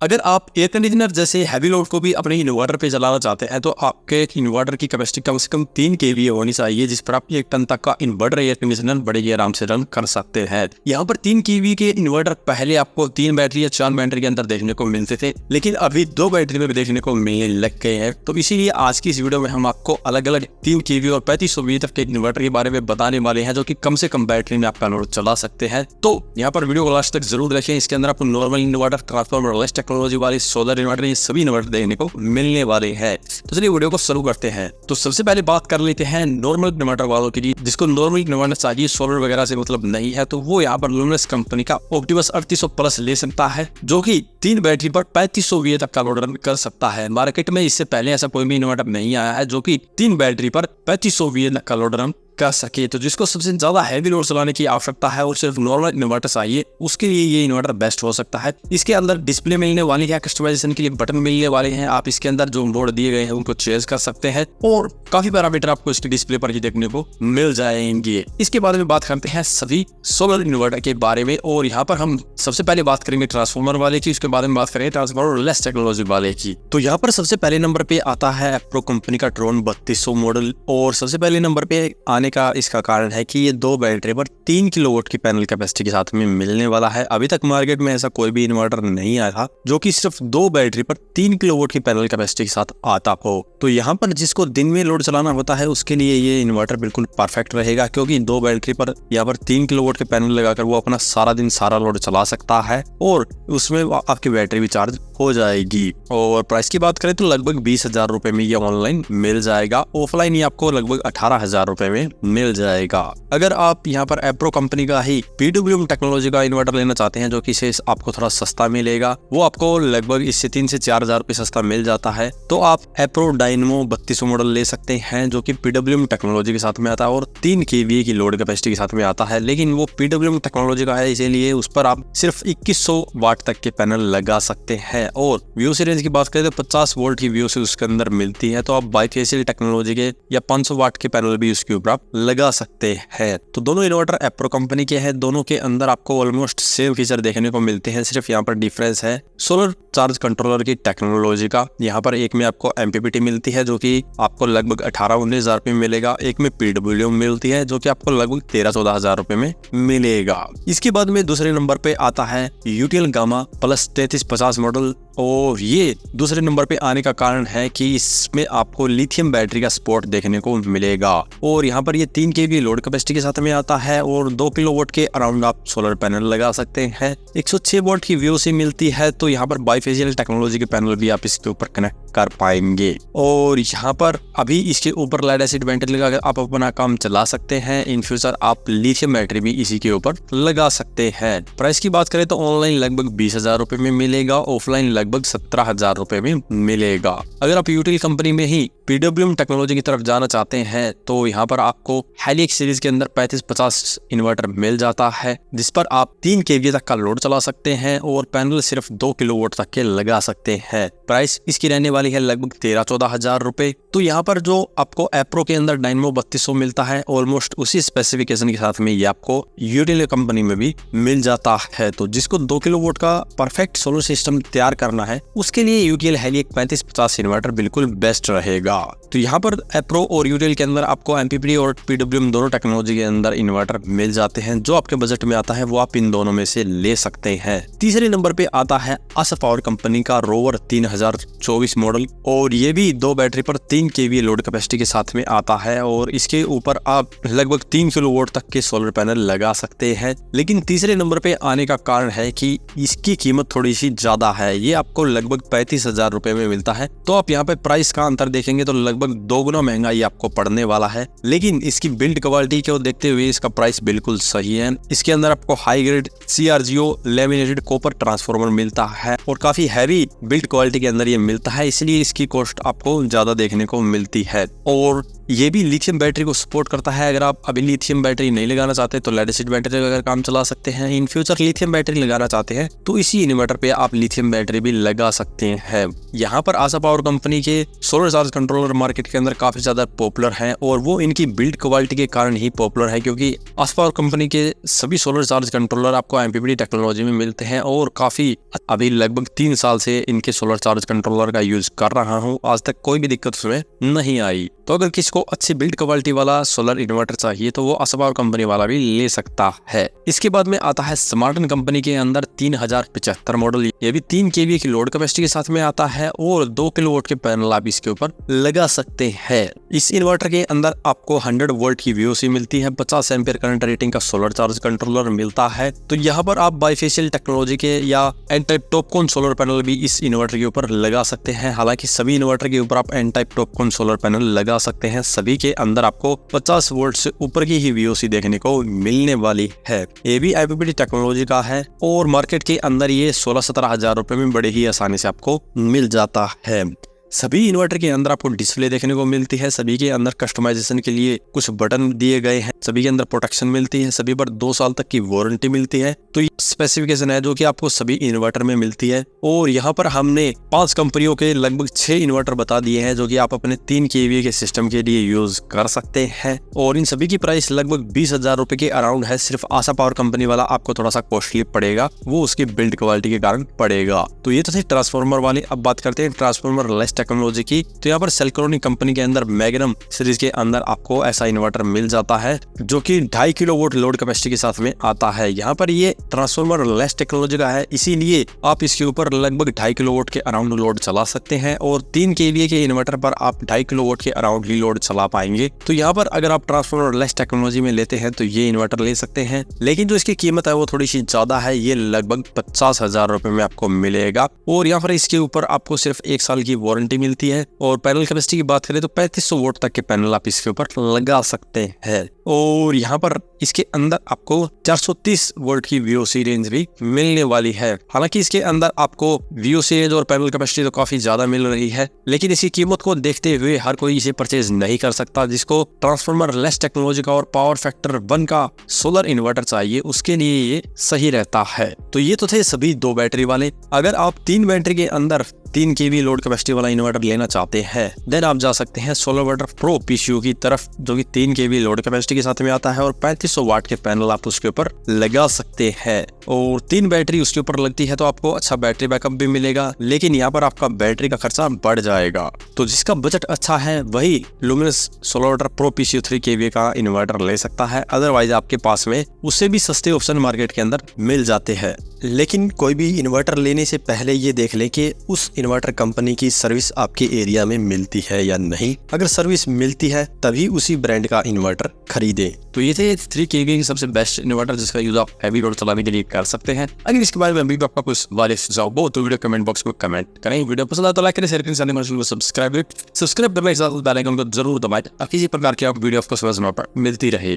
अगर आप air conditioner जैसे हैवी लोड को भी अपने इन्वर्टर पे चलाना चाहते हैं तो आपके इन्वर्टर की कैपेसिटी कम से कम 3 kVA होनी चाहिए, जिस पर आप 1 टन तक का इन्वर्टर एयर कंडीशनर बड़े ही आराम से रन कर सकते हैं। यहाँ पर 3 kVA के इन्वर्टर पहले आपको 3 बैटरी या 4 बैटरी के अंदर देखने को मिलते थे, लेकिन अभी 2 बैटरी में भी देखने को मिलने लग गए हैं। तो इसीलिए आज की इस वीडियो में हम आपको अलग अलग 3 kVA और 3500 VA तक के इन्वर्टर के बारे में बताने वाले हैं, जो कि कम से कम बैटरी में आपका लोड चला सकते हैं। तो यहाँ पर वीडियो को लास्ट तक जरूर देखें। इसके अंदर आपको normal inverter, transformer, less technology वाली, सोलर इन्वर्टर, ये सभी इन्वर्टर देखने को मिलने वाले हैं। तो चलिए वीडियो को शुरू करते हैं। तो सबसे पहले बात कर लेते हैं नॉर्मल इन्वर्टर वालों के लिए, जिसको नॉर्मल इन्वर्टर चाहिए, सोलर वगैरह से मतलब नहीं है, तो वो यहाँ पर लुमिनस कंपनी का ऑप्टिमस 3800 प्लस ले सकता है, जो कि 3 बैटरी पर 3500 VA तक का लोड रन कर सकता है। मार्केट में इससे पहले ऐसा कोई भी इन्वर्टर नहीं आया है जो कि 3 बैटरी पर 3500 VA तक का लोड रन कर सके। तो जिसको सबसे ज्यादा हैवी लोड चलाने की आवश्यकता है और सिर्फ नॉर्मल इन्वर्टर चाहिए, उसके लिए ये इन्वर्टर बेस्ट हो सकता है। इसके अंदर डिस्प्ले मिलने वाली है, कस्टमाइजेशन के लिए बटन मिलने वाले हैं, आप इसके अंदर जो लोड दिए गए हैं उनको चेंज कर सकते हैं और काफी पैरामीटर आपको इसके डिस्प्ले पर ही देखने को मिल जाएंगे। इसके बारे में बात करते हैं सभी सोलर इन्वर्टर के बारे में, और यहाँ पर हम सबसे पहले बात करेंगे ट्रांसफार्मर वाले की, उसके बारे में बात करेंगे ट्रांसफार्मर लेस टेक्नोलॉजी वाले की। तो यहाँ पर सबसे पहले नंबर पे आता है एप्रो कंपनी का ट्रोन 3200 मॉडल, और सबसे पहले नंबर पे आने का इसका कारण है कि ये 2 बैटरी पर 3 किलोवाट की पैनल कैपेसिटी के साथ में मिलने वाला है। अभी तक मार्केट में ऐसा कोई भी इन्वर्टर नहीं आया था जो कि सिर्फ 2 बैटरी पर 3 किलोवाट की पैनल कैपेसिटी के साथ आता हो। तो यहाँ पर जिसको दिन में लोड चलाना होता है उसके लिए ये इन्वर्टर बिल्कुल परफेक्ट रहेगा, क्योंकि 2 बैटरी पर यहाँ पर 3 किलोवाट के पैनल लगाकर वो अपना सारा दिन सारा लोड चला सकता है और उसमें आपकी बैटरी भी चार्ज हो जाएगी। और प्राइस की बात करें तो लगभग 20,000 रुपए में ये ऑनलाइन मिल जाएगा, ऑफलाइन ये आपको लगभग 18,000 रुपए में मिल जाएगा। अगर आप यहाँ पर एप्रो कंपनी का ही PWM टेक्नोलॉजी का इन्वर्टर लेना चाहते हैं, जो कि इसे आपको थोड़ा सस्ता मिलेगा, वो आपको लगभग इससे 3 से 4,000 रुपए सस्ता मिल जाता है, तो आप एप्रो डायनमो 3200 मॉडल ले सकते हैं, जो कि PWM टेक्नोलॉजी के साथ में आता है और 3 kVA की लोड कैपेसिटी के साथ में आता है। लेकिन वो PWM टेक्नोलॉजी का है, इसीलिए उस पर आप सिर्फ 2100 वाट तक के पैनल लगा सकते हैं। और VOC रेंज की बात करें तो 50 वोल्ट की VOC उसके अंदर मिलती है, तो आप बाइफेशियल टेक्नोलॉजी के या 500 वाट के पैनल भी उसके ऊपर आप लगा सकते हैं। तो दोनों इन्वर्टर एप्रो कंपनी के हैं, दोनों के अंदर आपको ऑलमोस्ट सेम फीचर देखने को मिलते हैं, सिर्फ यहाँ पर डिफरेंस है सोलर चार्ज कंट्रोलर की टेक्नोलॉजी का। यहाँ पर एक में आपको MPPT मिलती है जो कि आपको लगभग 18-19,000 रुपए में मिलेगा, एक में PWM मिलती है जो कि आपको लगभग 13-14,000 रुपए में मिलेगा। इसके बाद में दूसरे नंबर पे आता है UTL गामा प्लस 3350 मॉडल, और ये दूसरे नंबर पे आने का कारण है कि इसमें आपको लिथियम बैटरी का सपोर्ट देखने को मिलेगा, और यहाँ पर ये 3 kVA लोड कैपेसिटी के साथ में आता है और 2 किलोवाट के अराउंड आप सोलर पैनल लगा सकते हैं। 106 वोल्ट की VOC मिलती है, तो यहाँ पर बाइफेशियल टेक्नोलॉजी के पैनल भी आप इसके ऊपर कनेक्ट कर पाएंगे, और यहाँ पर अभी इसके ऊपर लेड एसिड बैटरी लगाकर आप अपना काम चला सकते हैं। इन फ्यूचर आप लिथियम बैटरी भी इसी के ऊपर लगा सकते हैं। प्राइस की बात करें तो ऑनलाइन लगभग 20,000 रुपए में मिलेगा, ऑफलाइन लगभग 17,000 रुपए में मिलेगा। अगर आप यूटिल कंपनी में ही PWM टेक्नोलॉजी की तरफ जाना चाहते हैं तो यहाँ पर आपको हेलिक्स सीरीज के अंदर 3550 इन्वर्टर मिल जाता है, जिस पर आप 3 kVA तक का लोड चला सकते हैं और पैनल सिर्फ 2 किलोवाट तक के लगा सकते हैं। प्राइस इसकी रहने वाली है लगभग 13-14,000 रुपए। तो यहाँ पर जो आपको एप्रो के अंदर डायनमो 3200 मिलता है, ऑलमोस्ट उसी स्पेसिफिकेशन के साथ में ये आपको यूटिल कंपनी में भी मिल जाता है। तो जिसको 2 किलोवाट का परफेक्ट सोलर सिस्टम तैयार करना है, उसके लिए यूटिल हेलिक्स 3550 इन्वर्टर बिल्कुल बेस्ट रहेगा। तो यहाँ पर एप्रो और यूटिल के अंदर आपको MPPT और PWM दोनों टेक्नोलॉजी के अंदर इन्वर्टर मिल जाते हैं, जो आपके बजट में आता है वो आप इन दोनों में से ले सकते हैं। तीसरे नंबर पे आता है असर पावर कंपनी का रोवर 3024 मॉडल, और ये भी 2 बैटरी पर 3 kVA लोड कैपेसिटी के साथ में आता है, और इसके ऊपर आप लगभग 3 किलोवाट तक के सोलर पैनल लगा सकते हैं। लेकिन तीसरे नंबर पे आने का कारण है कि इसकी कीमत थोड़ी सी ज्यादा है, ये आपको लगभग 35,000 रुपए में मिलता है। तो आप यहाँ पे प्राइस का अंतर देखेंगे तो लगभग 2 गुना महंगा ये आपको पड़ने वाला है, लेकिन इसकी बिल्ड क्वालिटी को देखते हुए इसका प्राइस बिल्कुल सही है। इसके अंदर आपको high grade CRGO laminated copper transformer मिलता है और काफी हैवी बिल्ड क्वालिटी के अंदर ये मिलता है, इसलिए इसकी कॉस्ट आपको ज्यादा देखने को मिलती है। और ये भी लिथियम बैटरी को सपोर्ट करता है। अगर आप अभी लिथियम बैटरी नहीं लगाना चाहते तो लेड एसिड बैटरी अगर काम चला सकते हैं। इन फ्यूचर लिथियम बैटरी लगाना चाहते हैं तो इसी इन्वर्टर पे आप लिथियम बैटरी भी लगा सकते हैं। यहाँ पर आशा पावर कंपनी के सोलर चार्ज कंट्रोलर मार्केट के अंदर काफी ज्यादा पॉपुलर हैं और वो इनकी बिल्ड क्वालिटी के कारण ही पॉपुलर है, क्योंकि आशा पावर कंपनी के सभी सोलर चार्ज कंट्रोलर आपको एमपीपीटी टेक्नोलॉजी में मिलते हैं और काफी अभी लगभग 3 साल से इनके सोलर चार्ज कंट्रोलर का यूज कर रहा हूँ, आज तक कोई भी दिक्कत उसमें नहीं आई। तो अगर किसी को अच्छी बिल्ड क्वालिटी वाला सोलर इन्वर्टर चाहिए तो वो आशा पावर कंपनी वाला भी ले सकता है। इसके बाद में आता है स्मार्टन कंपनी के अंदर 3075 मॉडल। ये भी 3 केवीए की लोड कैपेसिटी के साथ में आता है और 2 किलोवाट के पैनल आप इसके ऊपर लगा सकते हैं। इस इन्वर्टर के अंदर आपको 100 वोल्ट की वीओसी मिलती है, 50 एम्पीयर करंट रेटिंग का सोलर चार्ज कंट्रोलर मिलता है। तो यहाँ पर आप बाइफेशियल टेक्नोलॉजी के या N type TOPCon solar panel भी इस इन्वर्टर के ऊपर लगा सकते हैं। हालांकि सभी इन्वर्टर के ऊपर आप N type TOPCon solar panel लगा सकते हैं, सभी के अंदर आपको 50 वोल्ट से ऊपर की ही वीओसी देखने को मिलने वाली है। ये भी आईपीपीटी टेक्नोलॉजी का है और मार्केट के अंदर ये 16-17 हजार रुपए में बड़े ही आसानी से आपको मिल जाता है। सभी इन्वर्टर के अंदर आपको डिस्प्ले देखने को मिलती है, सभी के अंदर कस्टमाइजेशन के लिए कुछ बटन दिए गए हैं, सभी के अंदर प्रोटेक्शन मिलती है, सभी पर 2 साल तक की वारंटी मिलती है। तो ये स्पेसिफिकेशन है जो कि आपको सभी इन्वर्टर में मिलती है। और यहाँ पर हमने 5 कंपनियों के लगभग 6 इन्वर्टर बता दिए हैं जो कि आप अपने 3 केवीए के सिस्टम के लिए यूज कर सकते हैं और इन सभी की प्राइस लगभग 20,000 रुपए के अराउंड है। सिर्फ आशा पावर कंपनी वाला आपको थोड़ा सा कॉस्टली पड़ेगा, वो उसकी बिल्ड क्वालिटी के कारण पड़ेगा। तो ये तो थे ट्रांसफार्मर वाले। अब बात करते हैं ट्रांसफार्मर लेस टेक्नोलॉजी की। तो यहाँ पर सेल्क्रोनिक कंपनी के अंदर मैग्नम सीरीज के अंदर आपको ऐसा इन्वर्टर मिल जाता है जो कि 2.5 किलोवाट लोड कैपेसिटी के साथ में आता है। यहाँ पर ये ट्रांसफार्मर लेस टेक्नोलॉजी का है, इसीलिए आप इसके ऊपर लगभग 2.5 किलोवाट के अराउंड लोड चला सकते हैं और 3 केवीए के इन्वर्टर पर आप 2.5 किलोवाट के अराउंड ही लोड चला पाएंगे। तो यहाँ पर अगर आप ट्रांसफार्मर लेस टेक्नोलॉजी में लेते हैं तो ये इन्वर्टर ले सकते हैं, लेकिन जो इसकी कीमत है वो थोड़ी सी ज्यादा है। ये लगभग 50,000 रुपए में आपको मिलेगा और यहाँ पर इसके ऊपर आपको सिर्फ 1 साल की वारंटी मिलती है। और पैनल कैपेसिटी की बात करें तो 3500 वोल्ट तक के पैनल आप इसके ऊपर लगा सकते हैं और यहाँ पर इसके अंदर आपको 430 वोल्ट की वीओसी रेंज भी मिलने वाली है। हालांकि इसके अंदर आपको वीओसी रेंज और पैनल कैपेसिटी तो काफी ज्यादा मिल रही है, लेकिन इसकी कीमत को देखते हुए हर कोई इसे परचेज नहीं कर सकता। जिसको ट्रांसफार्मर लेस टेक्नोलॉजी का और पावर फैक्टर 1 का सोलर इन्वर्टर चाहिए उसके लिए ये सही रहता है। तो ये तो थे सभी 2 बैटरी वाले। अगर आप 3 बैटरी के अंदर 3 केवी लोड कैपेसिटी वाला इन्वर्टर लेना चाहते हैं देन आप जा सकते हैं सोलरवर्टर प्रो पीसीयू की तरफ, जो कि 3 केवी लोड कैपेसिटी के साथ में आता है और 3500 वाट के पैनल आप उसके ऊपर लगा सकते हैं और 3 बैटरी उसके ऊपर लगती है तो आपको अच्छा बैटरी बैकअप भी मिलेगा। लेकिन यहाँ पर आपका बैटरी का खर्चा बढ़ जाएगा। तो जिसका बजट अच्छा है वही लुमिनस सोलरवर्टर प्रो पीसीयू 3 केवी का इन्वर्टर ले सकता है, अदरवाइज आपके पास में उससे भी सस्ते ऑप्शन मार्केट के अंदर मिल जाते हैं। लेकिन कोई भी इन्वर्टर लेने से पहले ये देख लें कि उस इन्वर्टर कंपनी की सर्विस आपके एरिया में मिलती है या नहीं। अगर सर्विस मिलती है तभी उसी ब्रांड का इन्वर्टर खरीदें। तो ये थे 3 केवी की सबसे बेस्ट इन्वर्टर जिसका यूज आप हैवी लोड चलाने के लिए कर सकते हैं। अगर इसके बारे में अभी आपका कुछ वाले सुझाव हो तो वीडियो कमेंट बॉक्स में कमेंट करें। वीडियो पसंद आए तो लाइक करें, शेयर करें, चैनल को सब्सक्राइब करने के साथ बेल आइकन को जरूर दबाएं ताकि किसी प्रकार की आप वीडियो आपको समय पर मिलती रहे।